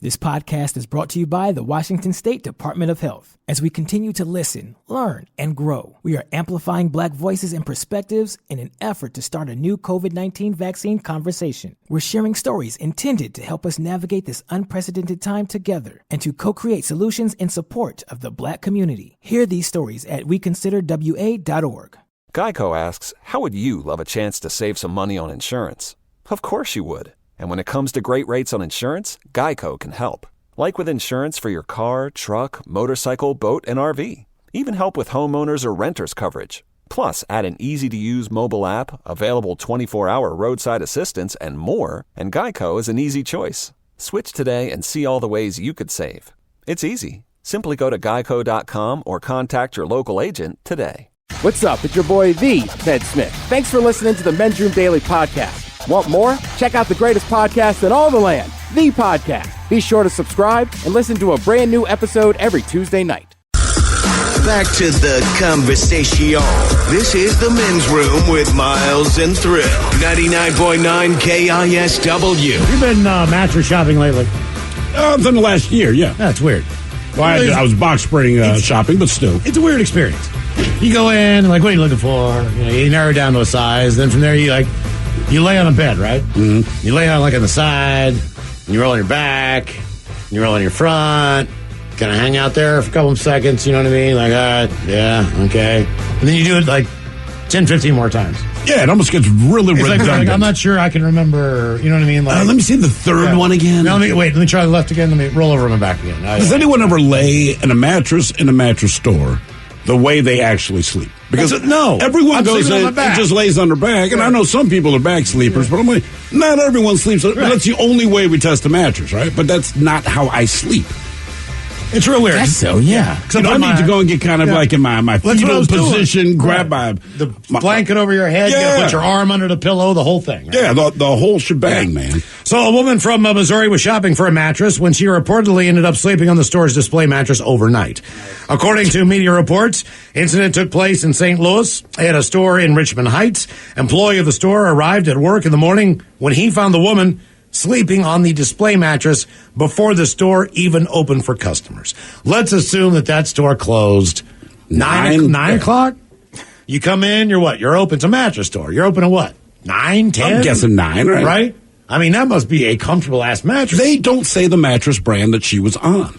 This podcast is brought to you by the Washington State Department of Health. As we continue to listen, learn, and grow, we are amplifying Black voices and perspectives in an effort to start a new COVID-19 vaccine conversation. We're sharing stories intended to help us navigate this unprecedented time together and to co-create solutions in support of the Black community. Hear these stories at weconsiderwa.org. Geico asks, how would you love a chance to save some money on insurance? Of course you would. And when it comes to great rates on insurance, Geico can help. Like with insurance for your car, truck, motorcycle, boat, and RV. Even help with homeowners or renters coverage. Plus, add an easy-to-use mobile app, available 24-hour roadside assistance, and more, and Geico is an easy choice. Switch today and see all the ways you could save. It's easy. Simply go to geico.com or contact your local agent today. What's up? It's your boy, The Ted Smith. Thanks for listening to the Men's Room Daily Podcast. Want more? Check out the greatest podcast in all the land, The Podcast. Be sure to subscribe and listen to a brand new episode every Tuesday night. Back to the conversation. This is the Men's Room with Miles and Thrill. 99.9 KISW. You've been mattress shopping lately? Within the last year, yeah. That's weird. Well, I was box spring shopping, but still. It's a weird experience. You go in, like, what are you looking for? You narrow down to a size. Then from there, you lay on a bed, right? Mm-hmm. You lay on, on the side. And you roll on your back. And you roll on your front. Kind of hang out there for a couple of seconds, you know what I mean? Like, all right, yeah, okay. And then you do it 10, 15 more times. Yeah, it almost gets really redundant. I'm not sure I can remember, you know what I mean? Let me see the third one again. Now, let me try the left again. Let me roll over on my back again. Does anyone ever lay in a mattress in a mattress store the way they actually sleep? Because everyone goes in and just lays on their back. And I know some people are back sleepers, but I'm like, not everyone sleeps. Right. That's the only way we test a mattress, right? But that's not how I sleep. It's real weird. That's so, yeah. I need to go and get kind of like in my fetal position, grab the blanket over your head, you put your arm under the pillow, the whole thing. Right? Yeah, the whole shebang, man. So a woman from Missouri was shopping for a mattress when she reportedly ended up sleeping on the store's display mattress overnight. According to media reports, incident took place in St. Louis at a store in Richmond Heights. Employee of the store arrived at work in the morning when he found the woman sleeping on the display mattress before the store even opened for customers. Let's assume that store closed 9 o'clock. You come in, you're what? You're open. It's a mattress store. You're open at what? 9, 10? I'm guessing 9, right? Right? I mean, that must be a comfortable-ass mattress. They don't say the mattress brand that she was on.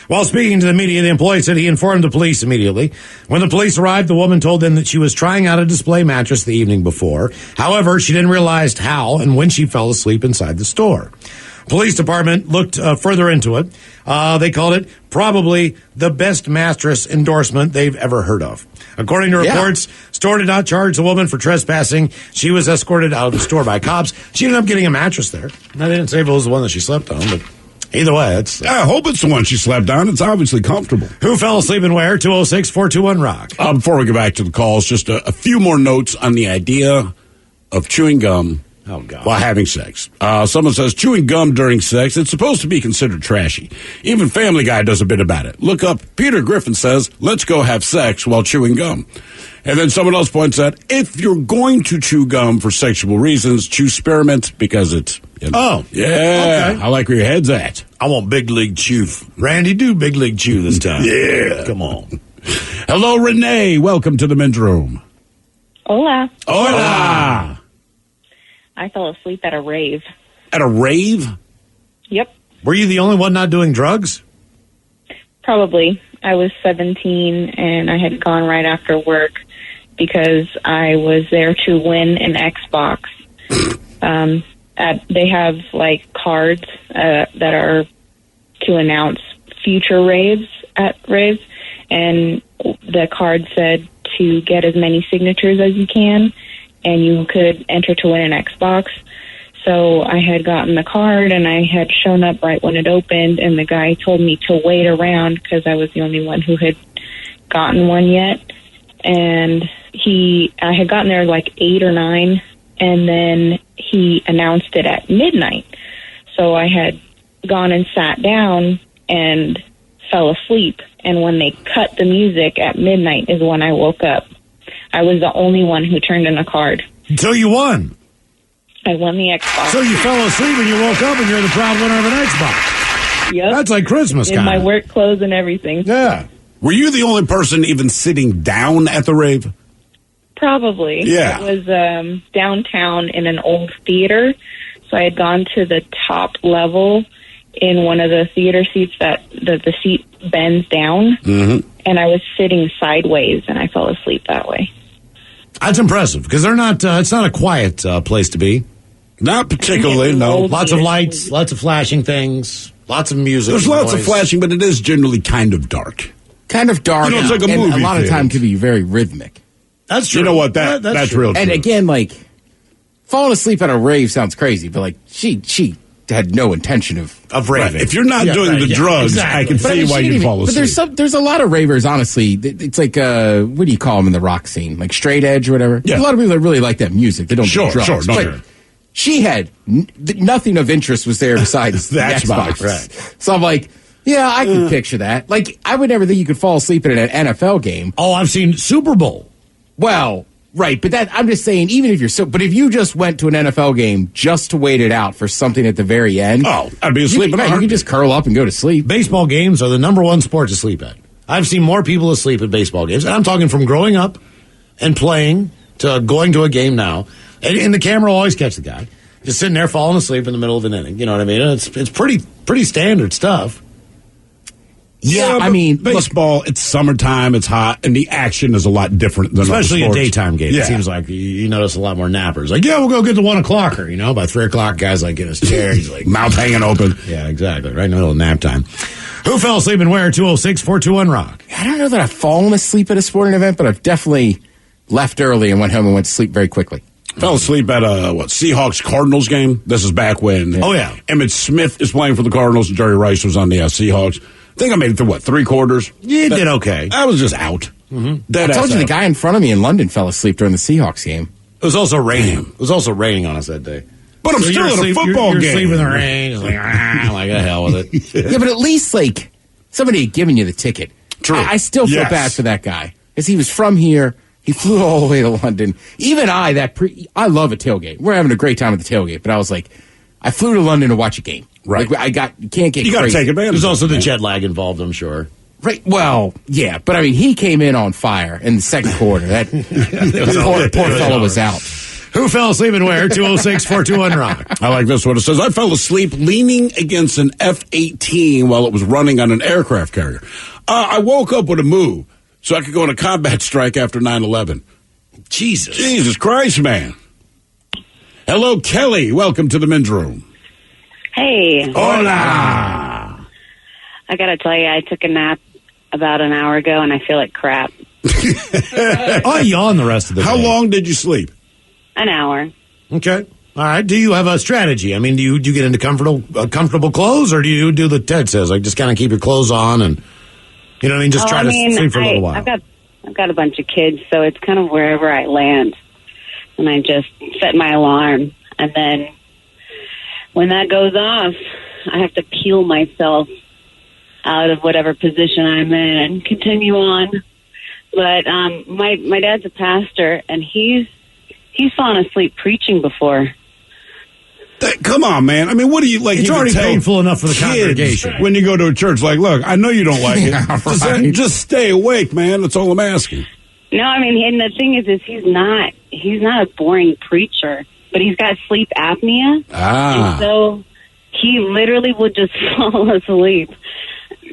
While speaking to the media, the employee said he informed the police immediately. When the police arrived, the woman told them that she was trying out a display mattress the evening before. However, she didn't realize how and when she fell asleep inside the store. Police department looked further into it. They called it probably the best mattress endorsement they've ever heard of. According to reports, store did not charge the woman for trespassing. She was escorted out of the store by cops. She ended up getting a mattress there. They didn't say if it was the one that she slept on, but either way, I hope it's the one she slept on. It's obviously comfortable. Who fell asleep and where? 206-421-ROCK. Before we go back to the calls, just a few more notes on the idea of chewing gum while having sex. Someone says, chewing gum during sex, it's supposed to be considered trashy. Even Family Guy does a bit about it. Look up, Peter Griffin says, let's go have sex while chewing gum. And then someone else points out, if you're going to chew gum for sexual reasons, chew spearmint because it's... okay. I like where your head's at. I want Big League Chew. Randy, do Big League Chew this time. Yeah. Come on. Hello, Renee. Welcome to the Men's Room. Hola. Hola. I fell asleep at a rave. At a rave? Yep. Were you the only one not doing drugs? Probably. I was 17 and I had gone right after work because I was there to win an Xbox. They have cards that are to announce future raves at raves, and the card said to get as many signatures as you can, and you could enter to win an Xbox. So I had gotten the card, and I had shown up right when it opened, and the guy told me to wait around because I was the only one who had gotten one yet. And I had gotten there 8 or 9, and then he announced it at midnight. So I had gone and sat down and fell asleep. And when they cut the music at midnight is when I woke up. I was the only one who turned in a card. So you won. I won the Xbox. So you fell asleep and you woke up and you're the proud winner of an Xbox. Yep. That's like Christmas in kind my of. work clothes and everything. Yeah. Were you the only person even sitting down at the rave? Probably. Yeah. It was downtown in an old theater. So I had gone to the top level in one of the theater seats that the seat bends down. Mm-hmm. And I was sitting sideways, and I fell asleep that way. That's impressive because they're not. It's not a quiet place to be. Not particularly, no. Lots of lights, lots of flashing things, lots of music. There's lots of noise. flashing, but it is generally kind of dark. Kind of dark. You know, it's like a and movie a lot of theater. time can be very rhythmic. That's true. You know what? That's true. real true. And again, like, falling asleep at a rave sounds crazy, but like she had no intention of raving. Right. If you're not doing the drugs, exactly. I can But I see mean, why she you didn't fall even- asleep. But there's a lot of ravers, honestly. It's like what do you call them in the rock scene? Like straight edge or whatever. Yeah. There's a lot of people that really like that music. They don't Sure, do drugs. sure, no, But sure. she had nothing of interest was there besides the That's Xbox. right. So I'm like, yeah, I can picture that. Like, I would never think you could fall asleep at an NFL game. Oh, I've seen Super Bowl. Well, right, but I'm just saying, even if but if you just went to an NFL game just to wait it out for something at the very end, Oh, I'd be asleep in a you heartbeat. can just curl up and go to sleep. Baseball games are the number one sport to sleep at. I've seen more people asleep at baseball games, and I'm talking from growing up and playing to going to a game now. And the camera will always catch the guy just sitting there falling asleep in the middle of an inning. You know what I mean? And it's pretty standard stuff. Yeah, I but mean, baseball, it's summertime, it's hot, and the action is a lot different than Especially other a sports. daytime game. Yeah. It seems like you notice a lot more nappers. Like, yeah, we'll go get the 1 o'clocker. You know, by 3 o'clock, guys like in his chair. He's like, Mouth hanging open. yeah, exactly. Right in the middle of nap time. Who fell asleep and where? 206-421-ROCK. I don't know that I've fallen asleep at a sporting event, but I've definitely left early and went home and went to sleep very quickly. Fell asleep at a Seahawks Cardinals game. This is back when Oh, yeah. Emmitt Smith is playing for the Cardinals and Jerry Rice was on the Seahawks. I think I made it through, 3 quarters? You did okay. I was just out. Dead I told ass you the out. guy in front of me in London fell asleep during the Seahawks game. It was also raining. It was also raining on us that day. But I'm So still you're at a asleep- football you're game. asleep in the rain. It's like the hell with it. Yeah, but at least, like, somebody had given you the ticket. True. I still feel Yes. bad for that guy. Because he was from here. He flew all the way to London. Even I love a tailgate. We're having a great time at the tailgate. But I was like, I flew to London to watch a game. Right. Like, you can't get You got to crazy. take advantage. There's also of it, the man. jet lag involved, I'm sure. Right. Well, yeah. But, I mean, he came in on fire in the second quarter. That poor fellow was out. Who fell asleep and where? 206-421-ROCK. I like this one. It says, I fell asleep leaning against an F-18 while it was running on an aircraft carrier. I woke up with a move so I could go on a combat strike after 9/11. Jesus Christ, man. Hello, Kelly. Welcome to the men's room. Hey, Hola. I gotta tell you, I took a nap about an hour ago and I feel like crap. I yawn the rest of the day. How long did you sleep? An hour. Okay. All right. Do you have a strategy? I mean, do you get into comfortable clothes, or do you do the Ted says, like just kind of keep your clothes on and, you know what I mean, just try to sleep for a little while? I've got a bunch of kids, so it's kind of wherever I land. And I just set my alarm. And then when that goes off, I have to peel myself out of whatever position I'm in and continue on. But my dad's a pastor, and he's fallen asleep preaching before. Come on, man. I mean, what do you like? It's you can already tell painful enough for the kids congregation. when you go to a church. Like, look, I know you don't like it. Yeah, right. Just stay awake, man. That's all I'm asking. No, I mean, and the thing is he's not a boring preacher, but he's got sleep apnea. And so he literally would just fall asleep.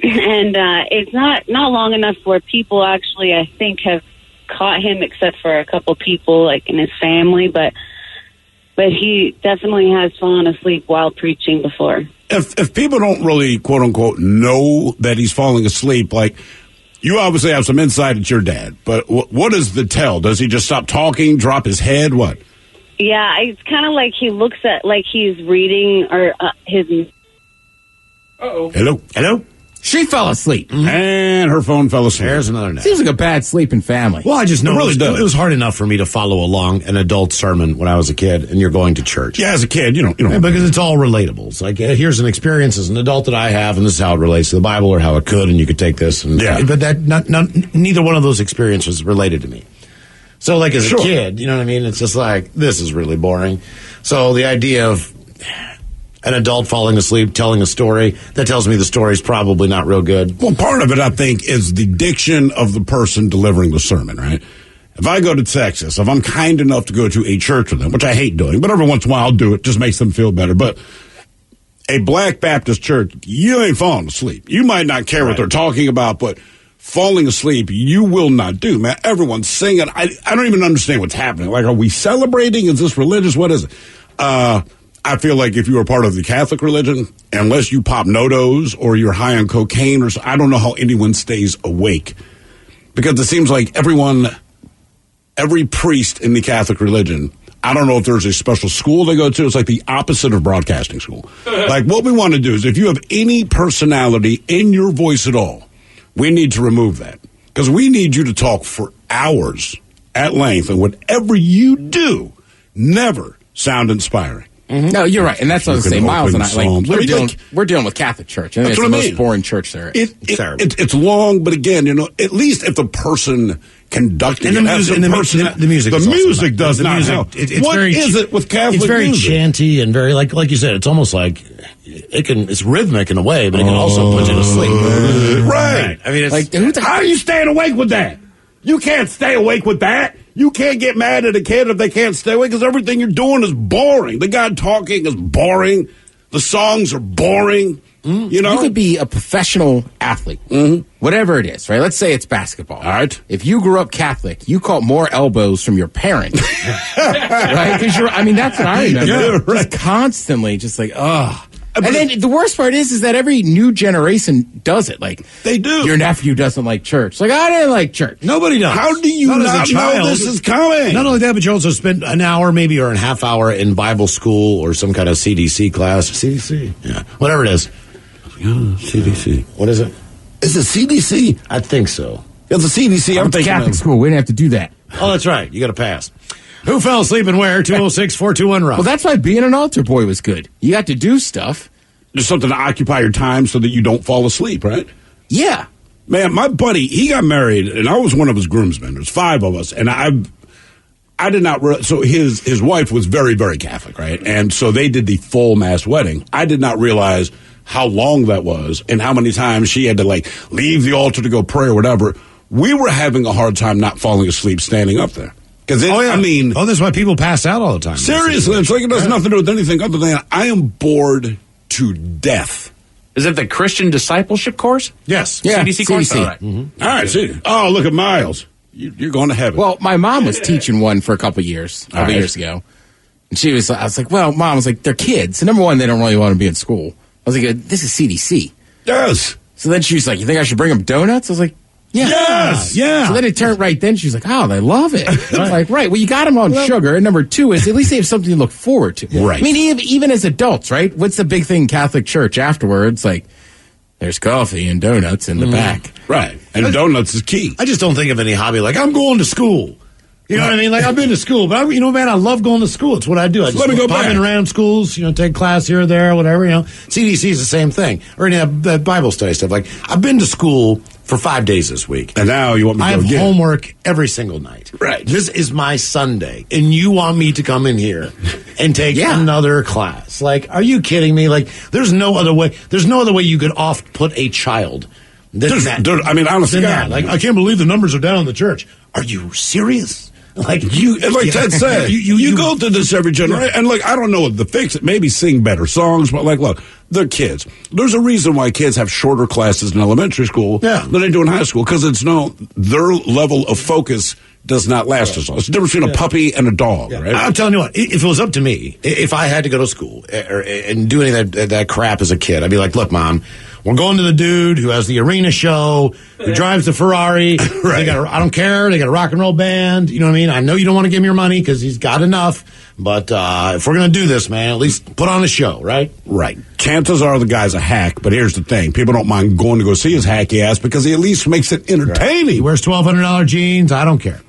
And it's not long enough where people actually, I think, have caught him, except for a couple people, like in his family. But he definitely has fallen asleep while preaching before. If people don't really, quote unquote, know that he's falling asleep, like, you obviously have some insight at your dad, but what is the tell? Does he just stop talking, drop his head? What? Yeah, it's kind of like he looks at, like he's reading or his... Hello? She fell asleep. And her phone fell asleep. There's another nap. Seems like a bad sleeping family. Well, I just know It really does. it was hard enough for me to follow along an adult sermon when I was a kid, and you're going to church. Yeah, as a kid, you know. Yeah, because it's all relatable. It's like, here's an experience as an adult that I have, and this is how it relates to the Bible, or how it could, and you could take this. And, Yeah. But neither one of those experiences related to me. So, like, as Sure. a kid, you know what I mean? It's just like, this is really boring. So the idea of an adult falling asleep telling a story, that tells me the story's probably not real good. Well, part of it, I think, is the diction of the person delivering the sermon, right? If I go to Texas, if I'm kind enough to go to a church with them, which I hate doing, but every once in a while I'll do it, just makes them feel better. But a Black Baptist church, you ain't falling asleep. You might not care what they're talking about, but falling asleep, you will not do, man. Everyone's singing. I don't even understand what's happening. Like, are we celebrating? Is this religious? What is it? I feel like if you are part of the Catholic religion, unless you pop no-dos or you're high on cocaine or I don't know how anyone stays awake. Because it seems like every priest in the Catholic religion, I don't know if there's a special school they go to. It's like the opposite of broadcasting school. Like, what we want to do is if you have any personality in your voice at all, we need to remove that. Because we need you to talk for hours at length, and whatever you do, never sound inspiring. Mm-hmm. No, you're right, and that's what I was saying. Miles and I, we're dealing with Catholic Church. I mean, it's the most boring church there is. It's long, but again, at least if the person conducting the music does not help. What is it with Catholic music? It's very chanty and very like you said. It's almost like it's rhythmic in a way, but it can also put you to sleep. Right. I mean, how are you staying awake with that? You can't stay awake with that. You can't get mad at a kid if they can't stay awake because everything you're doing is boring. The guy talking is boring. The songs are boring. You know? You could be a professional athlete, whatever it is, right? Let's say it's basketball. All right. If you grew up Catholic, you caught more elbows from your parents, right? Because that's what I remember. Yeah, right. Just constantly, just like, ugh. And then the worst part is that every new generation does it. Like, they do. Your nephew doesn't like church. Like, I didn't like church. Nobody does. How do you not know this is coming? Not only that, but you also spend an hour maybe or a half hour in Bible school or some kind of CDC class. CDC? Yeah. Whatever it is. CDC. What is it? Is it CDC? I think so. It's a CDC. I'm thinking Catholic school. We didn't have to do that. Oh, that's right. You got to pass. Who fell asleep and where? 206-421-ROCK. Well, that's why being an altar boy was good. You got to do stuff. There's something to occupy your time so that you don't fall asleep, right? Yeah. Man, my buddy, he got married, and I was one of his groomsmen. There's 5 of us, and I did not so his wife was very, very Catholic, right? And so they did the full mass wedding. I did not realize how long that was and how many times she had to, leave the altar to go pray or whatever. We were having a hard time not falling asleep standing up there. That's why people pass out all the time. Seriously, it's like it has nothing to do with anything other than I am bored to death. Is it the Christian Discipleship Course? Yes. Yeah, CDC course? CDC. All right. Mm-hmm. All right, see. Oh, look at Miles. You're going to heaven. Well, my mom was teaching one for a couple years ago. And I was like, well, Mom, they're kids. And number one, they don't really want to be in school. I was like, this is CDC. Yes. So then she was like, you think I should bring them donuts? I was like, yeah. Yes. Yeah. So then it turned right then. She was like, oh, they love it. I was like, right. Well, you got them on sugar. And number 2 is at least they have something to look forward to. Right. I mean, even as adults, right? What's the big thing in Catholic Church afterwards? Like, there's coffee and donuts in the back. Right. And donuts is key. I just don't think of any hobby like I'm going to school. You know what I mean? Like, I've been to school, but I love going to school. It's what I do. I just let me go popping around schools, take class here or there, whatever, CDC is the same thing. Or any of the Bible study stuff. Like, I've been to school for 5 days this week. And now you want me to go I have homework every single night. Right. This is my Sunday. And you want me to come in here and take another class. Like, are you kidding me? Like, there's no other way. There's no other way you could off-put a child honestly, like, I can't believe the numbers are down in the church. Are you serious? Like Ted said, you go through this every generation, and I don't know the fix. Maybe sing better songs, but look, they're kids. There's a reason why kids have shorter classes in elementary school than they do in high school because their level of focus does not last as long. It's the difference between a puppy and a dog, right? I'm telling you what, if it was up to me, if I had to go to school and do any of that crap as a kid, I'd be like, look, Mom, we're going to the dude who has the arena show, who drives the Ferrari. Right. I don't care. They got a rock and roll band. You know what I mean? I know you don't want to give me your money because he's got enough. But if we're going to do this, man, at least put on a show, right? Right. Chances are the guy's a hack, but here's the thing. People don't mind going to go see his hacky ass because he at least makes it entertaining. Right. He wears $1,200 jeans. I don't care.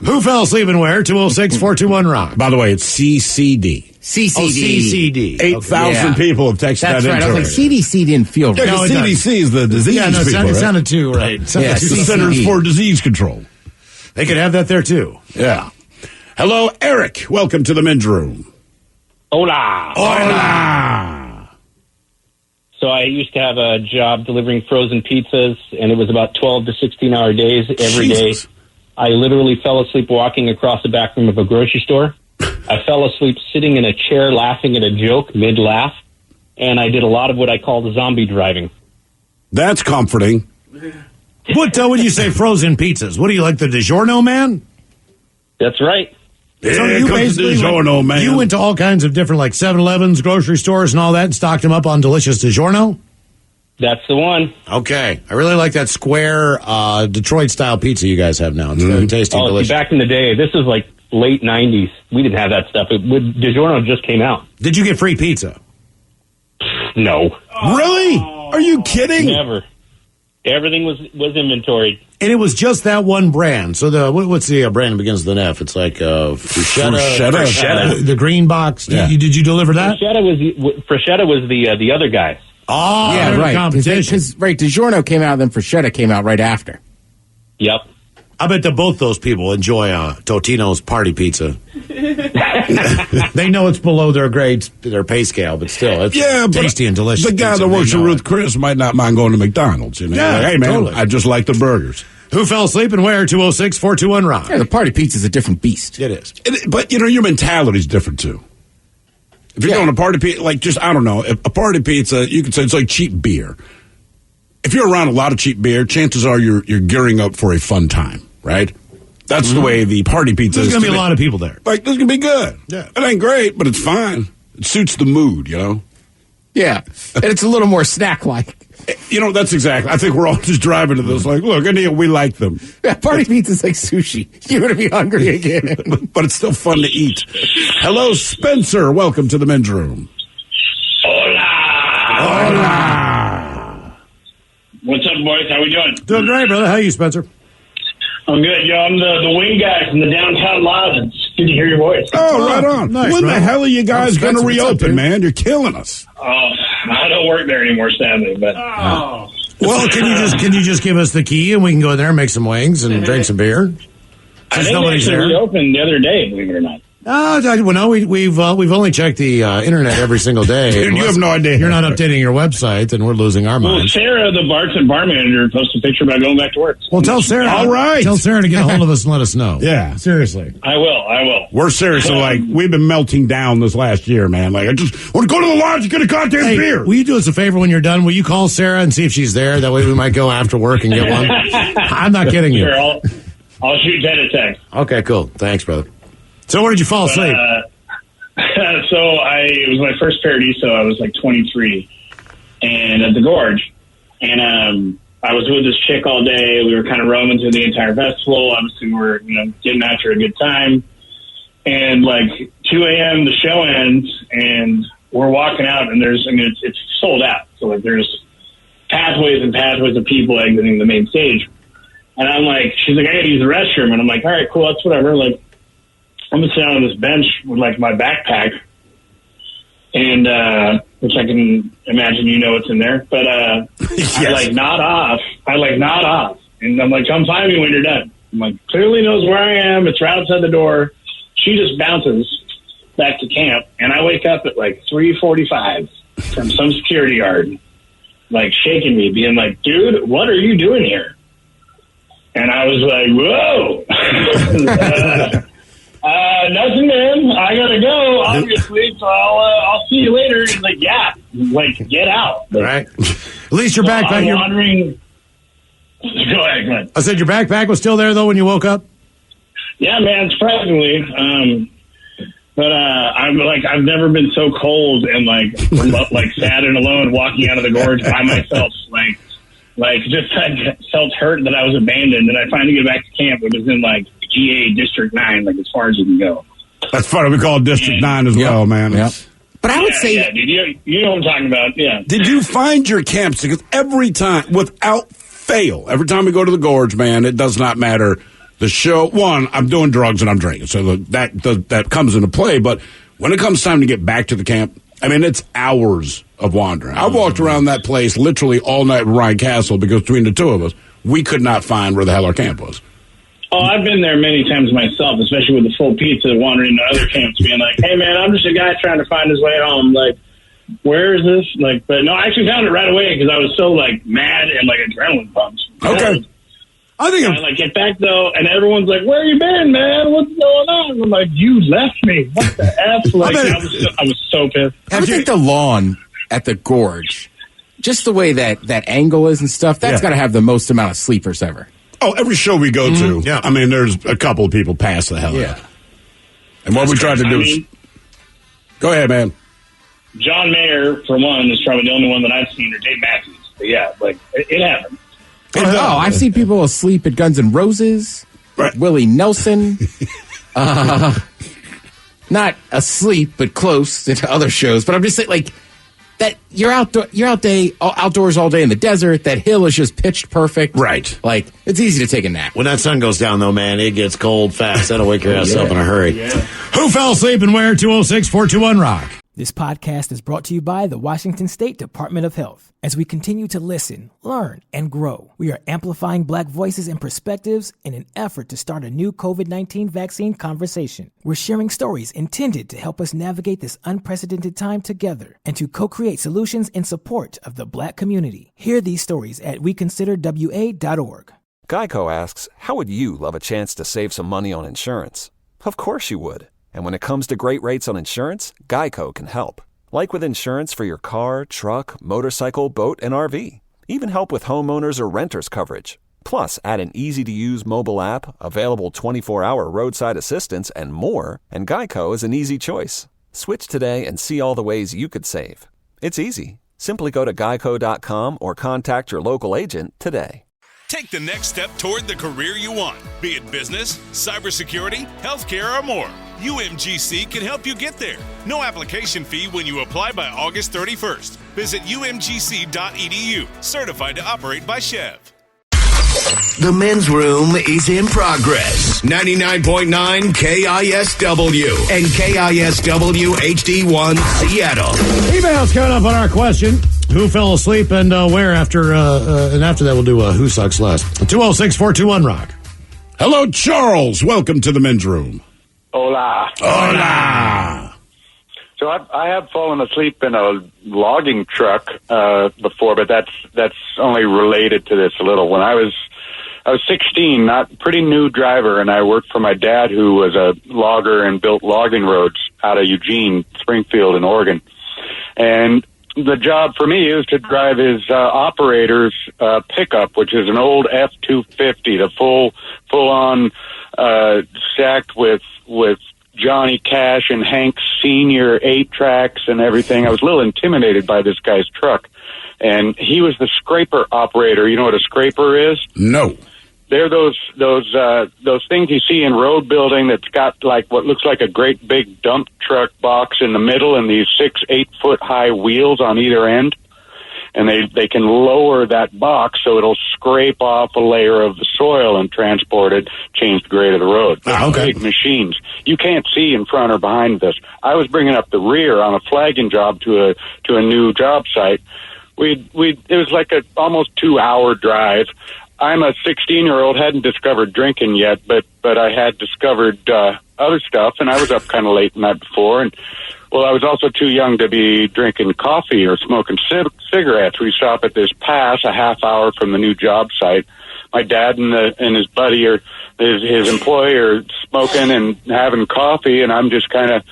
Who fell asleep and where? 206-421-ROCK. By the way, it's CCD. CCD. 8,000 people have texted That's that right. into I was like, CDC didn't feel right. Yeah, CDC is the disease people, it sounded too right. It's the Centers for Disease Control. They could have that there, too. Yeah. Hello, Eric. Welcome to the men's room. Hola. Hola. So I used to have a job delivering frozen pizzas, and it was about 12 to 16-hour days every day. I literally fell asleep walking across the back room of a grocery store. I fell asleep sitting in a chair laughing at a joke mid-laugh, and I did a lot of what I call the zombie driving. That's comforting. What when you say frozen pizzas? What do you like, the DiGiorno man? That's right. Yeah, so you basically you went to all kinds of different, like 7-Elevens, grocery stores, and all that, and stocked them up on delicious DiGiorno? That's the one. Okay. I really like that square Detroit-style pizza you guys have now. It's very tasty and delicious. See, back in the day, this is like late 90s. We didn't have that stuff. DiGiorno just came out. Did you get free pizza? No. Really? Are you kidding? Never. Everything was inventoried. And it was just that one brand. So what's the brand that begins with an F? It's like Freshetta. The green box. Yeah. Did you deliver that? Freshetta was the other guy. Oh, yeah, right. Competition. Right, DiGiorno came out, then Freshetta came out right after. Yep. I bet that both those people enjoy Totino's party pizza. They know it's below their pay scale, but still, it's tasty and delicious. The guy that works with Ruth Chris might not mind going to McDonald's. You know? Yeah, like, hey, man, totally. I just like the burgers. Who fell asleep and where? 206-421-ROCK. Yeah, the party pizza's a different beast. It is. But, your mentality's different, too. If you're going to party pizza, I don't know, a party pizza, you could say it's like cheap beer. If you're around a lot of cheap beer, chances are you're gearing up for a fun time, right? That's the way the party pizza is. There's going to be a lot of people there. Like, this is going to be good. Yeah. It ain't great, but it's fine. It suits the mood, Yeah. And it's a little more snack-like. That's exactly. I think we're all just driving to this like, look, we like them. Yeah, party pizza's like sushi. You're going to be hungry again. But it's still fun to eat. Hello, Spencer. Welcome to the men's room. Hola. What's up, boys? How we doing? Doing great, brother. How are you, Spencer? I'm good. I'm the wing guy from the downtown lodge. It's good to hear your voice. Oh, right on. Nice, when bro. the hell are you guys going to reopen, man? You're killing us. I don't work there anymore, sadly. But well, can you just give us the key and we can go in there and make some wings and drink some beer? I think nobody's there. Reopened the other day, believe it or not. No, we've only checked the internet every single day. Dude, you have no idea. You're not updating your website, and we're losing our minds. Well, Sarah, the bar manager, posted a picture about going back to work. Well, tell Sarah. All right. Tell Sarah to get a hold of us and let us know. Yeah. Seriously. I will. We're seriously we've been melting down this last year, man. Like, I just want to go to the lodge and get a goddamn beer. Will you do us a favor when you're done? Will you call Sarah and see if she's there? That way we might go after work and get one. I'm not kidding you. Sure, I'll shoot that a text. Okay, cool. Thanks, brother. So where did you fall asleep? It was my first parody, so I was like 23, and at the Gorge, and I was with this chick all day. We were kind of roaming through the entire festival. Obviously, we were getting after a good time, and like 2 a.m. the show ends, and we're walking out, and it's sold out. So like there's pathways and pathways of people exiting the main stage, and I'm like, she's like, I gotta use the restroom, and I'm like, all right, cool, that's whatever. Like, I'm going to sit on this bench with, like, my backpack, and which I can imagine what's in there. But yes. I nod off, and I'm like, come find me when you're done. I'm like, clearly knows where I am. It's right outside the door. She just bounces back to camp, and I wake up at, like, 3:45 from some security guard, like, shaking me, being like, dude, what are you doing here? And I was like, whoa. Nothing, man. I gotta go, obviously. So I'll see you later. He's like, yeah, like get out. All right. At least your backpack. I'm wandering. Go ahead. I said your backpack was still there though when you woke up. Yeah, man. Surprisingly, but I've never been so cold and like sad and alone walking out of the gorge by myself. Like just I felt hurt that I was abandoned, and I finally get back to camp. It was in like GA District 9, like as far as you can go. That's funny. We call it District 9 as well, man. Yep. But I would say, dude, you know what I'm talking about. Yeah. Did you find your camps? Because every time, without fail, every time we go to the gorge, man, it does not matter. The show, one, I'm doing drugs and I'm drinking, so that comes into play. But when it comes time to get back to the camp, I mean, it's hours of wandering. I walked around that place literally all night with Ryan Castle because between the two of us, we could not find where the hell our camp was. Oh, I've been there many times myself, especially with the full pizza, wandering to other camps, being like, hey, man, I'm just a guy trying to find his way home. Like, where is this? Like, but no, I actually found it right away because I was so like mad and like adrenaline pumped. Okay. I think I like get back though, and everyone's like, "Where you been, man? What's going on?" I'm like, "You left me. What the f?" Like, I was so pissed. I would think the lawn at the gorge, just the way that angle is and stuff, that's got to have the most amount of sleepers ever. Oh, every show we go to, yeah. I mean, there's a couple of people pass the hell out. And what we tried to do is... Go ahead, man. John Mayer, for one, is probably the only one that I've seen, or Dave Matthews. But yeah, like, it happens. I've seen people asleep at Guns N' Roses, Willie Nelson. Not asleep, but close to other shows. But I'm just saying, like, that you're outdoors all day in the desert. That hill is just pitched perfect. Right. Like, it's easy to take a nap. When that sun goes down, though, man, it gets cold fast. That'll wake your ass up in a hurry. Yeah. Who fell asleep and where? 206-421-ROCK. This podcast is brought to you by the Washington State Department of Health. As we continue to listen, learn, and grow, we are amplifying Black voices and perspectives in an effort to start a new COVID-19 vaccine conversation. We're sharing stories intended to help us navigate this unprecedented time together and to co-create solutions in support of the Black community. Hear these stories at weconsiderwa.org. Geico asks, how would you love a chance to save some money on insurance? Of course you would. And when it comes to great rates on insurance, Geico can help. Like with insurance for your car, truck, motorcycle, boat, and RV. Even help with homeowners or renters coverage. Plus, add an easy-to-use mobile app, available 24-hour roadside assistance, and more, and Geico is an easy choice. Switch today and see all the ways you could save. It's easy. Simply go to geico.com or contact your local agent today. Take the next step toward the career you want, be it business, cybersecurity, healthcare, or more. UMGC can help you get there. No application fee when you apply by August 31st. Visit umgc.edu, certified to operate by Chev. The men's room is in progress. 99.9 KISW and KISW HD1 Seattle. Emails coming up on our question. Who fell asleep and where after that we'll do Who Sucks Less. 206-421-ROCK. Hello, Charles. Welcome to the men's room. Hola. Hola. So I have fallen asleep in a logging truck before, but that's only related to this a little. When I was 16, not pretty new driver, and I worked for my dad, who was a logger and built logging roads out of Eugene, Springfield, in Oregon. And the job for me is to drive his operator's pickup, which is an old F-250, the full-on stacked with Johnny Cash and Hank Sr. 8-tracks and everything. I was a little intimidated by this guy's truck. And he was the scraper operator. You know what a scraper is? No. They're those things you see in road building that's got like what looks like a great big dump truck box in the middle and these 6-8 foot high wheels on either end. And they can lower that box so it'll scrape off a layer of the soil and transport it, change the grade of the road. Okay. Big machines. You can't see in front or behind this. I was bringing up the rear on a flagging job to a new job site. It was like a almost 2-hour drive. I'm a 16-year-old, hadn't discovered drinking yet, but I had discovered other stuff, and I was up kind of late the night before, and well, I was also too young to be drinking coffee or smoking cigarettes. We stop at this pass a half hour from the new job site. My dad and his buddy or his employee are smoking and having coffee, and I'm just kind of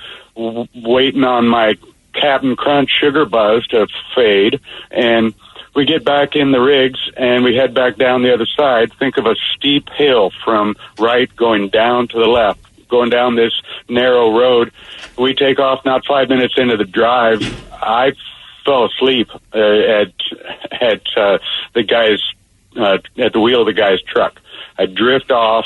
waiting on my Captain Crunch sugar buzz to fade. And we get back in the rigs and we head back down the other side. Think of a steep hill from right going down to the left, going down this narrow road. We take off not 5 minutes into the drive. I fell asleep at the guy's at the wheel of the guy's truck. I drift off.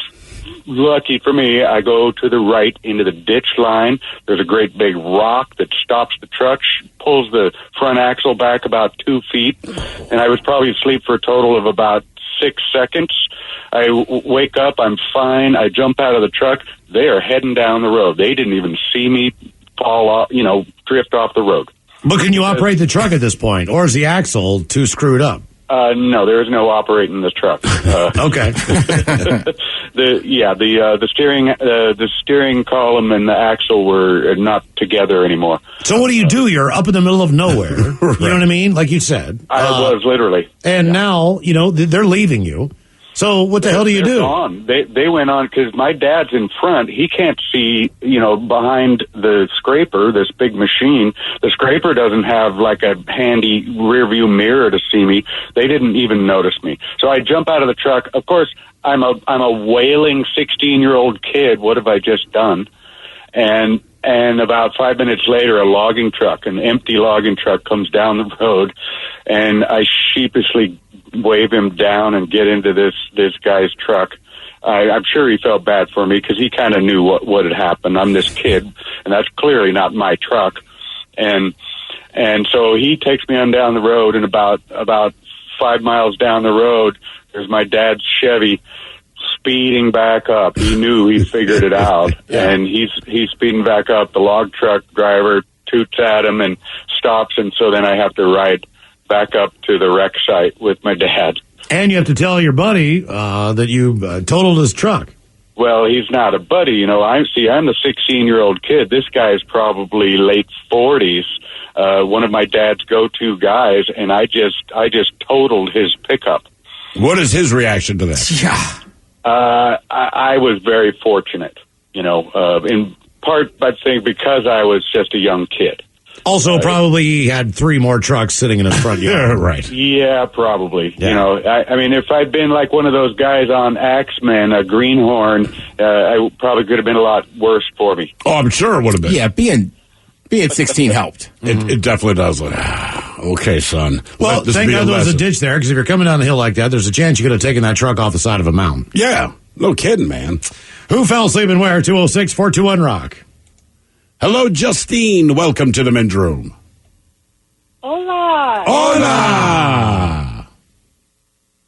Lucky for me, I go to the right into the ditch line. There's a great big rock that stops the truck, pulls the front axle back about 2 feet, and I was probably asleep for a total of about 6 seconds. I wake up, I'm fine. I jump out of the truck. They are heading down the road. They didn't even see me fall off, drift off the road. But can you operate the truck at this point, or is the axle too screwed up? No, there is no operating the truck. Okay. The steering column and the axle were not together anymore. So what do? You're up in the middle of nowhere. Right. You know what I mean? Like you said. I was literally. And now, they're leaving you. So what the hell do you do? Gone. They went on because my dad's in front. He can't see, behind the scraper, this big machine. The scraper doesn't have like a handy rear view mirror to see me. They didn't even notice me. So I jump out of the truck. Of course, I'm a wailing 16-year-old kid. What have I just done? And about 5 minutes later, an empty logging truck comes down the road, and I sheepishly wave him down and get into this guy's truck. I'm sure he felt bad for me because he kind of knew what had happened. I'm this kid, and that's clearly not my truck. And so he takes me on down the road, and about 5 miles down the road, there's my dad's Chevy speeding back up. He knew he figured it out, and he's speeding back up. The log truck driver toots at him and stops, and so then I have to ride back up to the wreck site with my dad. And you have to tell your buddy that you totaled his truck. Well, he's not a buddy, I'm the 16-year-old kid. This guy is probably late 40s. One of my dad's go-to guys, and I just totaled his pickup. What is his reaction to that? Yeah. I was very fortunate, in part, I think, because I was just a young kid. Also, probably he had 3 more trucks sitting in his front yard. Right. Yeah, probably. Yeah. I mean, if I'd been like one of those guys on Axemen, a greenhorn, I probably could have been a lot worse for me. Oh, I'm sure it would have been. Yeah, being 16 helped. It definitely does. Okay, son. Well, thank God there was a ditch there, because if you're coming down the hill like that, there's a chance you could have taken that truck off the side of a mountain. Yeah. No kidding, man. Who fell asleep and where? 206-421-ROCK. Hello, Justine. Welcome to the men's room. Hola. Hola.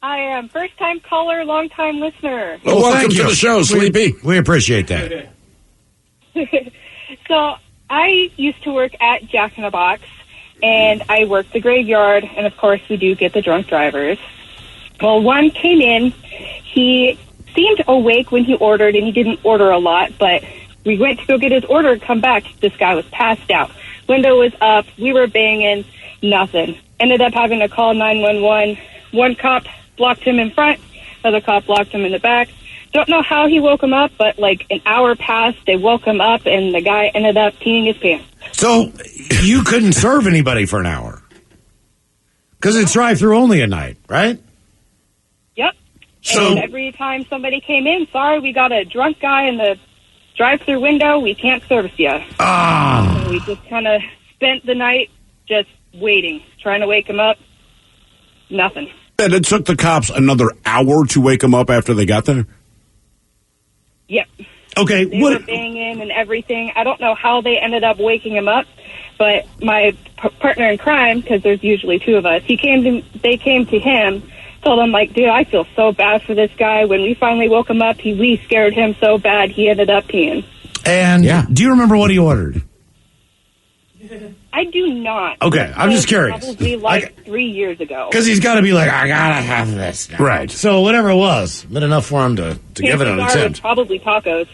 I am first-time caller, long-time listener. Well, welcome to the show, Sleepy. We appreciate that. So I used to work at Jack in the Box, and I worked the graveyard, and of course we do get the drunk drivers. Well, one came in. He seemed awake when he ordered, and he didn't order a lot, but we went to go get his order, come back. This guy was passed out. Window was up. We were banging. Nothing. Ended up having to call 911. One cop blocked him in front. Another cop blocked him in the back. Don't know how he woke him up, but like an hour passed. They woke him up, and the guy ended up peeing his pants. So you couldn't serve anybody for an hour? Because it's drive-through only at night, right? Yep. So and every time somebody came in, sorry, we got a drunk guy in the drive-through window, we can't service you. So we just kind of spent the night just waiting, trying to wake him up. Nothing. And it took the cops another hour to wake him up after they got there? Yep. Okay. They were banging and everything. I don't know how they ended up waking him up, but my partner in crime, because there's usually 2 of us, they came to him, told him, like, dude, I feel so bad for this guy. When we finally woke him up, we scared him so bad he ended up peeing. And do you remember what he ordered? I do not. Okay, I'm just curious. Probably like 3 years ago. Because he's got to be like, I got to have this now. Right. So whatever it was, been enough for him to give it an attempt. Probably tacos.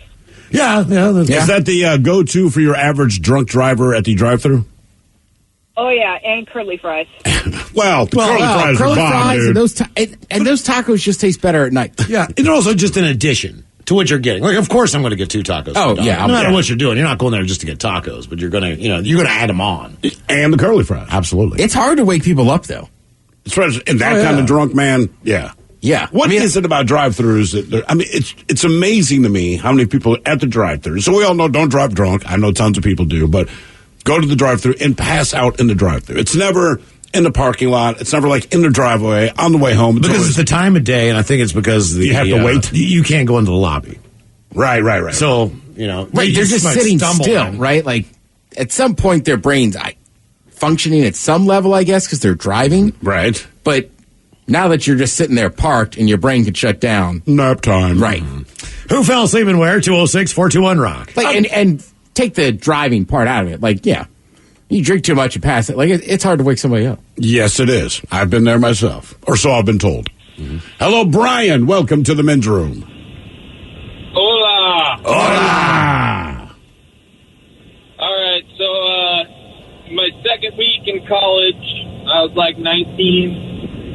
Yeah. Is that the go-to for your average drunk driver at the drive-thru? Oh, yeah, and curly fries. Well, curly fries are bomb, dude. And those tacos just taste better at night. Yeah, and also just an addition to what you're getting. Like, of course I'm going to get 2 tacos. Oh, yeah. No matter what you're doing, you're not going there just to get tacos, but you're going to add them on. And the curly fries. Absolutely. It's hard to wake people up, though. And that kind of drunk, man, yeah. Yeah. What is it about drive-thrus? It's amazing to me how many people at the drive-thru. So we all know don't drive drunk. I know tons of people do, but go to the drive-thru and pass out in the drive-thru. It's never in the parking lot. It's never like in the driveway on the way home. Because it's the time of day, and I think it's because you have to wait. You can't go into the lobby. Right. So, they're just sitting still, right? Like, at some point, their brain's functioning at some level, I guess, because they're driving. Right. But now that you're just sitting there parked and your brain can shut down. Nap time. Right. Who fell asleep and where? 206-421-ROCK. Like, and take the driving part out of it. Like, yeah, You drink too much and pass it. Like, it's hard to wake somebody up. Yes, it is. I've been there myself, or so I've been told. Mm-hmm. Hello, Brian. Welcome to the men's room. Hola. Hola. All right, so my second week in college, I was like 19,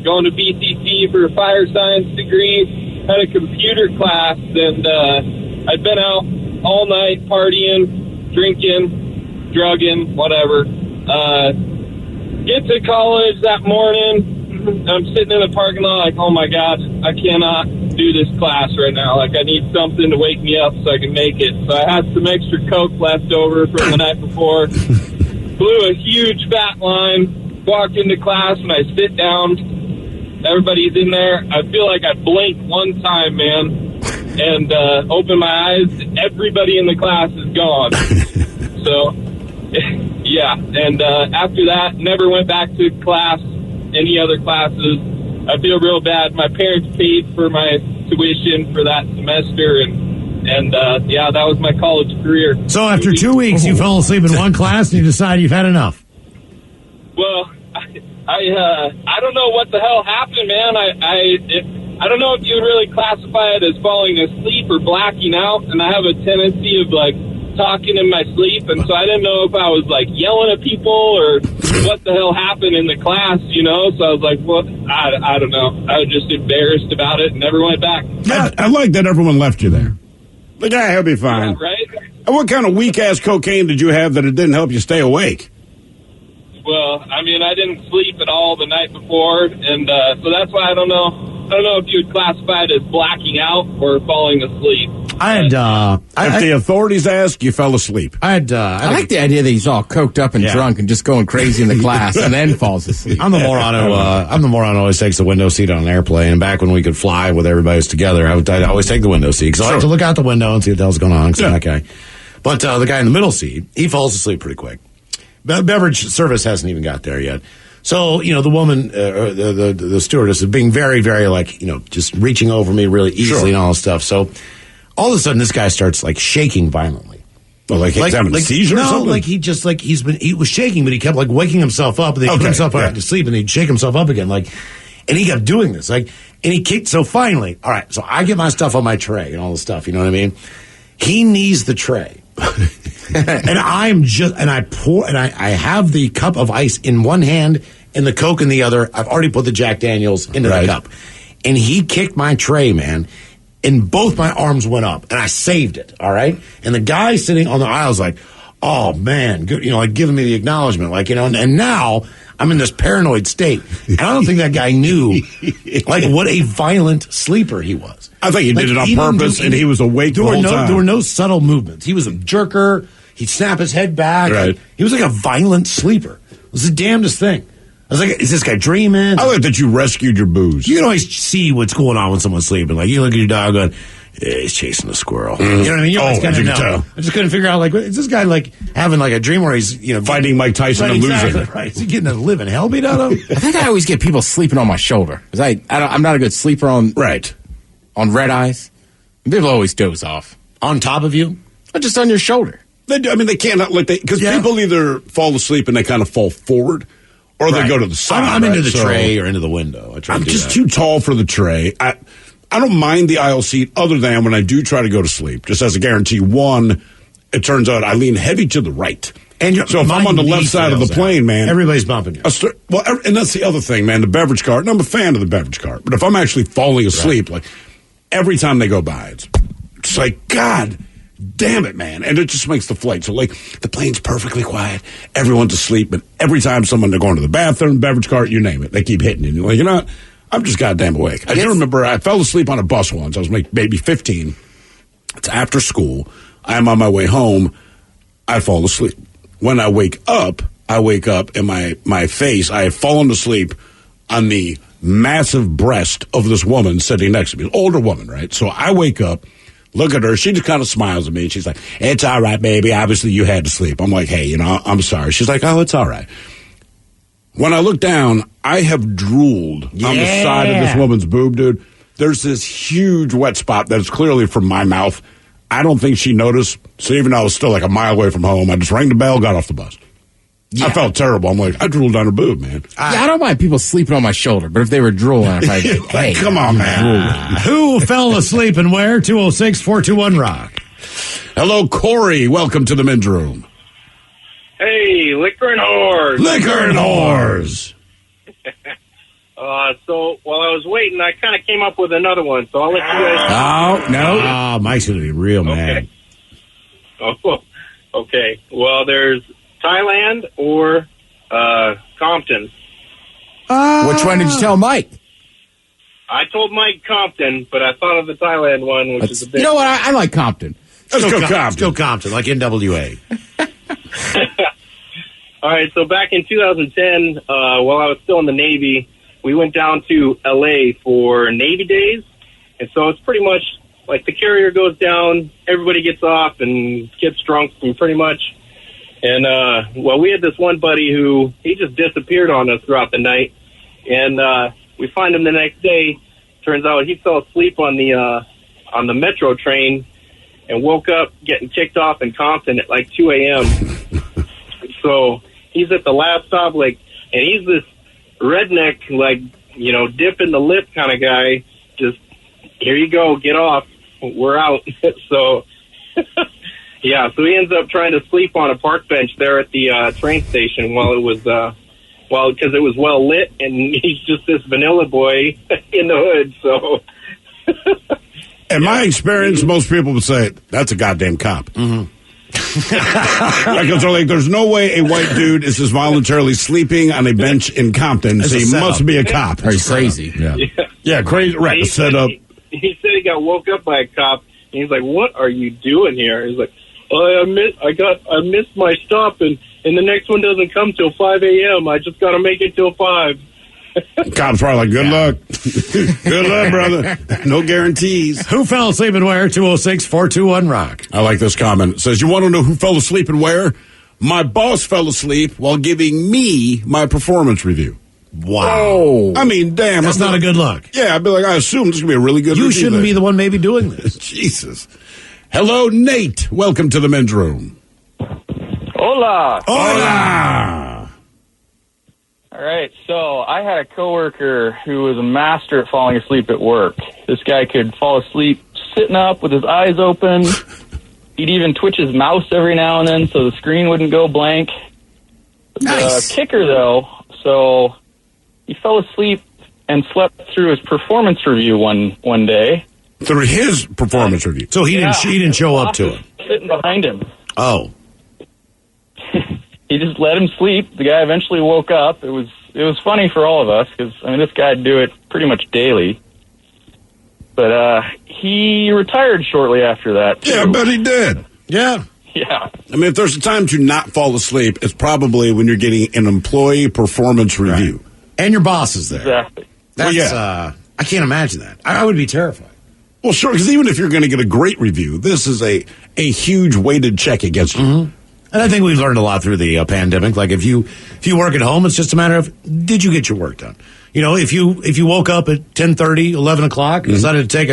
going to BCC for a fire science degree, had a computer class, and I'd been out all night partying, drinking, drugging, whatever. Get to college that morning, I'm sitting in the parking lot like, oh my God, I cannot do this class right now. Like, I need something to wake me up so I can make it. So I had some extra Coke left over from the night before. Blew a huge fat line, walked into class, and I sit down. Everybody's in there. I feel like I blinked one time, man, and open my eyes. Everybody in the class is gone. So, yeah. And after that, never went back to class, any other classes. I feel real bad. My parents paid for my tuition for that semester, and yeah, that was my college career. So after 2 weeks, you fell asleep in one class and you decided you've had enough. Well, I don't know what the hell happened, man. I don't know if you would really classify it as falling asleep or blacking out, and I have a tendency of like talking in my sleep, and so I didn't know if I was like yelling at people or what the hell happened in the class, you know? So I was like, well, I don't know. I was just embarrassed about it and never went back. Yeah, I like that everyone left you there. Like, yeah, he'll be fine. Yeah, right? And what kind of weak-ass cocaine did you have that it didn't help you stay awake? Well, I mean, I didn't sleep at all the night before, and so that's why I don't know if you would classify it as blacking out or falling asleep. If the authorities ask, you fell asleep. I like the idea that he's all coked up and drunk and just going crazy in the class and then falls asleep. I'm the moron who always takes the window seat on an airplane. And back when we could fly with everybody together, I'd always take the window seat because I like to look out the window and see what the hell's going on. That guy. But the guy in the middle seat, he falls asleep pretty quick. Beverage service hasn't even got there yet. So, you know, the woman, the stewardess is being very, very, like, you know, just reaching over me really easily and all this stuff. So all of a sudden, this guy starts, like, shaking violently. Well, like he's having a seizure or something? No, like he was shaking, but he kept, like, waking himself up, and then he'd put himself back to sleep, and he'd shake himself up again, like, and he kept doing this, like, and he kicked, so finally, all right, so I get my stuff on my tray and all this stuff, you know what I mean? He knees the tray. And I have the cup of ice in one hand and the Coke in the other. I've already put the Jack Daniels into the cup. And he kicked my tray, man, and both my arms went up, and I saved it, all right? And the guy sitting on the aisle was like, oh, man, good, you know, like giving me the acknowledgement, like, you know, and now I'm in this paranoid state. And I don't think that guy knew, like, what a violent sleeper he was. I think he did it on purpose, and he was awake the whole time. There were no subtle movements. He was a jerker. He'd snap his head back. Right. He was like a violent sleeper. It was the damnedest thing. I was like, is this guy dreaming? I like that you rescued your booze. You can always see what's going on when someone's sleeping. Like, you look at your dog going, he's chasing a squirrel. You know what I mean? You always kind of know. Tell. I just couldn't figure out, like, is this guy, like, having, like, a dream where he's, you know, fighting Mike Tyson and losing? Right. Is he getting a living hell beat out of him? I think I always get people sleeping on my shoulder. Because I'm not a good sleeper on red eyes. People always doze off. On top of you? Or just on your shoulder. They do. I mean, they can't, like, because people either fall asleep and they kind of fall forward, or they go to the side. I'm into the tray or into the window. I'm just too tall for the tray. I don't mind the aisle seat other than when I do try to go to sleep. Just as a guarantee, one, it turns out I lean heavy to the right. And so if I'm on the left side of the plane, man. Everybody's bumping you. And that's the other thing, man, the beverage cart. And I'm a fan of the beverage cart. But if I'm actually falling asleep, like, every time they go by, it's like, God damn it, man. And it just makes the flight. So, like, the plane's perfectly quiet. Everyone's asleep. But every time they're going to the bathroom, beverage cart, you name it, they keep hitting it. You're like, you know what? I'm just goddamn awake. I do remember I fell asleep on a bus once. I was maybe 15. It's after school. I'm on my way home. I fall asleep. When I wake up and my face, I have fallen asleep on the massive breast of this woman sitting next to me. An older woman, right? So I wake up, look at her. She just kind of smiles at me. And she's like, it's all right, baby. Obviously, you had to sleep. I'm like, hey, you know, I'm sorry. She's like, oh, it's all right. When I look down, I have drooled on the side of this woman's boob, dude. There's this huge wet spot that is clearly from my mouth. I don't think she noticed. So even though I was still like a mile away from home, I just rang the bell, got off the bus. Yeah. I felt terrible. I'm like, I drooled on her boob, man. I don't mind people sleeping on my shoulder, but if they were drooling, I'd be like, hey, come on, man. Who fell asleep and where? 206-421-ROCK. Hello, Corey. Welcome to the men's room. Hey, liquor and whores. Liquor and whores. So while I was waiting, I kind of came up with another one. So I'll let you guys. Oh, no. Oh, Mike's going to be real mad. Oh, okay. Well, there's Thailand or Compton. Which one did you tell Mike? I told Mike Compton, but I thought of the Thailand one, which is a bit... You know what? I like Compton. Let's go Compton. Let's go Compton, like NWA. All right, so back in 2010, while I was still in the Navy, we went down to L.A. for Navy Days. And so it's pretty much like the carrier goes down, everybody gets off and gets drunk and pretty much. And, we had this one buddy who, he just disappeared on us throughout the night. And we find him the next day. Turns out he fell asleep on the metro train and woke up getting kicked off in Compton at like 2 a.m. So he's at the last stop, and he's this redneck, dip in the lip kind of guy. Just, here you go, get off, we're out. So, yeah, so he ends up trying to sleep on a park bench there at the train station while it was, because it was well lit, and he's just this vanilla boy in the hood, so... In my experience, most people would say, that's a goddamn cop. Mm-hmm. Because they're like, there's no way a white dude is just voluntarily sleeping on a bench in Compton, so he must be a cop. Are you crazy? Yeah, crazy. Right, set up. He said he got woke up by a cop, and he's like, what are you doing here? He's like, I missed my stop, and the next one doesn't come till 5 a.m. I just got to make it till 5. Cop's probably like, good luck. Good luck, brother. No guarantees. Who fell asleep and where? 206-421-ROCK. I like this comment. It says, you want to know who fell asleep and where? My boss fell asleep while giving me my performance review. Wow. I mean, damn. That's not a good look. Yeah, I'd be like, I assume this is going to be a really good You review shouldn't then. be the one maybe doing this. Jesus. Hello, Nate. Welcome to the men's room. Hola. Hola. All right, so I had a coworker who was a master at falling asleep at work. This guy could fall asleep sitting up with his eyes open. He'd even twitch his mouse every now and then so the screen wouldn't go blank. Nice. The kicker, though, so he fell asleep and slept through his performance review one day. Through his performance review? So he didn't show up to it? Sitting behind him. Oh. He just let him sleep. The guy eventually woke up. It was funny for all of us because, this guy'd do it pretty much daily. But he retired shortly after that, too. Yeah, I bet he did. Yeah. Yeah. I mean, if there's a time to not fall asleep, it's probably when you're getting an employee performance review. Right. And your boss is there. Exactly. That's, I can't imagine that. I would be terrified. Well, sure, because even if you're going to get a great review, this is a huge weighted check against you. Mm-hmm. And I think we've learned a lot through the pandemic. Like if you work at home, it's just a matter of, did you get your work done? You know, if you woke up at 10:30, 11 o'clock, and decided to take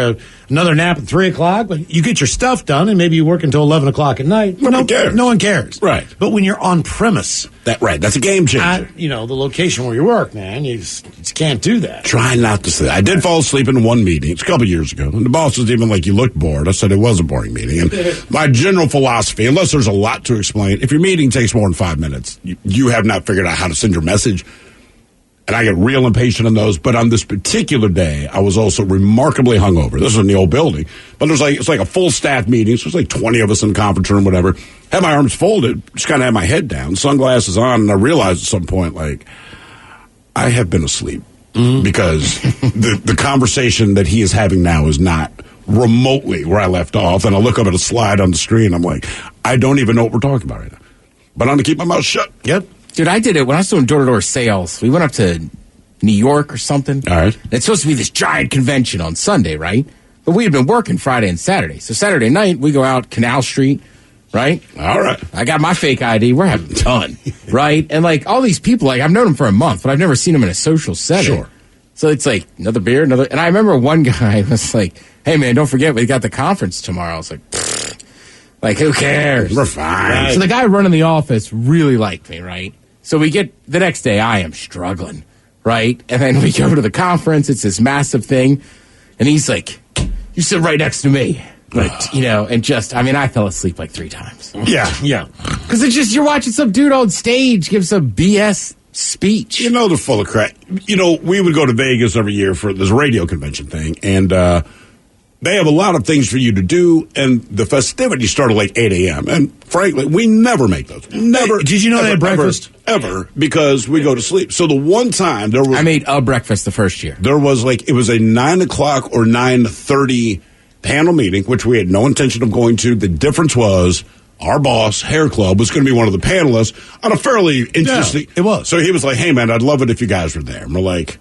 another nap at 3 o'clock, but you get your stuff done, and maybe you work until 11 o'clock at night. No one cares. No one cares. Right. But when you're on premise, that's a game changer. At, the location where you work, man, you just can't do that. Try not to say. I did fall asleep in one meeting. It's a couple years ago, and the boss was even like, "You looked bored." I said it was a boring meeting. And my general philosophy, unless there's a lot to explain, if your meeting takes more than 5 minutes, you have not figured out how to send your message. And I get real impatient in those. But on this particular day, I was also remarkably hungover. This was in the old building. But it's like a full staff meeting. So there's like 20 of us in the conference room, whatever. Had my arms folded, just kind of had my head down, sunglasses on. And I realized at some point, I have been asleep. Because the conversation that he is having now is not remotely where I left off. And I look up at a slide on the screen. I'm like, I don't even know what we're talking about right now. But I'm going to keep my mouth shut. Yep. Dude, I did it when I was doing door-to-door sales. We went up to New York or something. All right. It's supposed to be this giant convention on Sunday, right? But we had been working Friday and Saturday. So Saturday night, we go out Canal Street, right? All right. I got my fake ID. We're having fun, right? And all these people, I've known them for a month, but I've never seen them in a social setting. Sure. So it's like another beer, another. And I remember one guy was like, "Hey man, don't forget we got the conference tomorrow." I was like, who cares? We're fine. Right. So the guy running the office really liked me, right? So we get the next day, I am struggling, right? And then we go to the conference. It's this massive thing. And he's like, you sit right next to me. But, I fell asleep like 3 times. Yeah. Because it's just, you're watching some dude on stage give some BS speech. They're full of crap. We would go to Vegas every year for this radio convention thing, and they have a lot of things for you to do, and the festivities start at like 8 a.m. And frankly, we never make those. Never. Hey, did you know they had breakfast? Ever, because we go to sleep. So the one time there was... I made a breakfast the first year. There was it was a 9 o'clock or 9:30 panel meeting, which we had no intention of going to. The difference was our boss, Hair Club, was going to be one of the panelists on a fairly interesting... Yeah, it was. So he was like, hey, man, I'd love it if you guys were there. And we're like,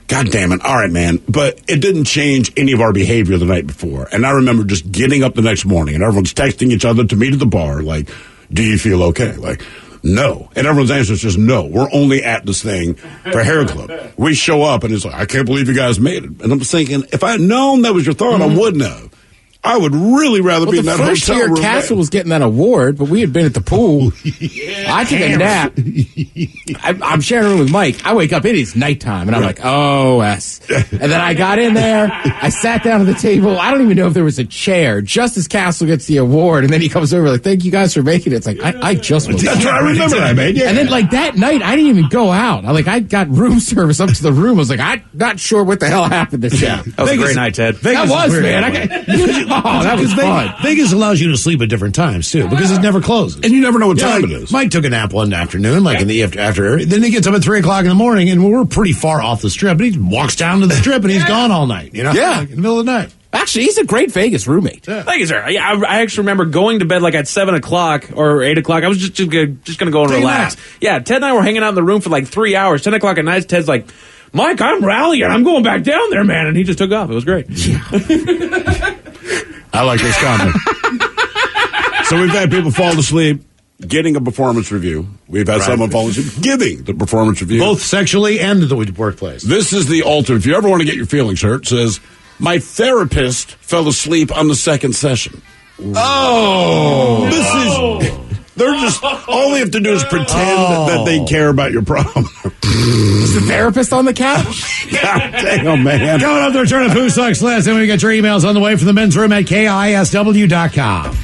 God damn it. All right, man. But it didn't change any of our behavior the night before. And I remember just getting up the next morning, and everyone's texting each other to meet at the bar, like, do you feel okay? Like, no. And everyone's answer is just no. We're only at this thing for Hair Club. We show up, and it's like, I can't believe you guys made it. And I'm thinking, if I had known that was your thought, I wouldn't have. I would really rather be in that hotel room. The first year, Castle was getting that award, but we had been at the pool. I took a nap. I'm sharing a room with Mike. I wake up, it is nighttime, and I'm like, oh, yes. And then I got in there. I sat down at the table. I don't even know if there was a chair. Just as Castle gets the award, and then he comes over like, thank you guys for making it. It's like, I just was. That's right. I remember that, man. Yeah. And then, that night, I didn't even go out. I got room service up to the room. I was like, I'm not sure what the hell happened this year. That was a great night, Ted. That was, man. Oh, that was fun. Vegas allows you to sleep at different times, too, because it never closes. And you never know what time it is. Mike took a nap one afternoon, in the after. Then he gets up at 3 o'clock in the morning, and we're pretty far off the strip. And he walks down to the strip, and he's gone all night, Yeah. in the middle of the night. Actually, he's a great Vegas roommate. Yeah. Thank you, sir. I actually remember going to bed at 7 o'clock or 8 o'clock. I was just going to go and relax. Yeah, Ted and I were hanging out in the room for 3 hours. 10 o'clock at night, Ted's like, Mike, I'm rallying. I'm going back down there, man. And he just took off. It was great. I like this comment. So we've had people fall asleep getting a performance review. We've had someone fall asleep giving the performance review. Both sexually and in the workplace. This is the ultimate. If you ever want to get your feelings hurt, it says, my therapist fell asleep on the second session. Oh! This is... They're just... All they have to do is pretend that they care about your problem. Is the therapist on the couch? God damn, man. Coming up, the return of Who Sucks Less, and we get your emails on the way from the men's room at KISW.com.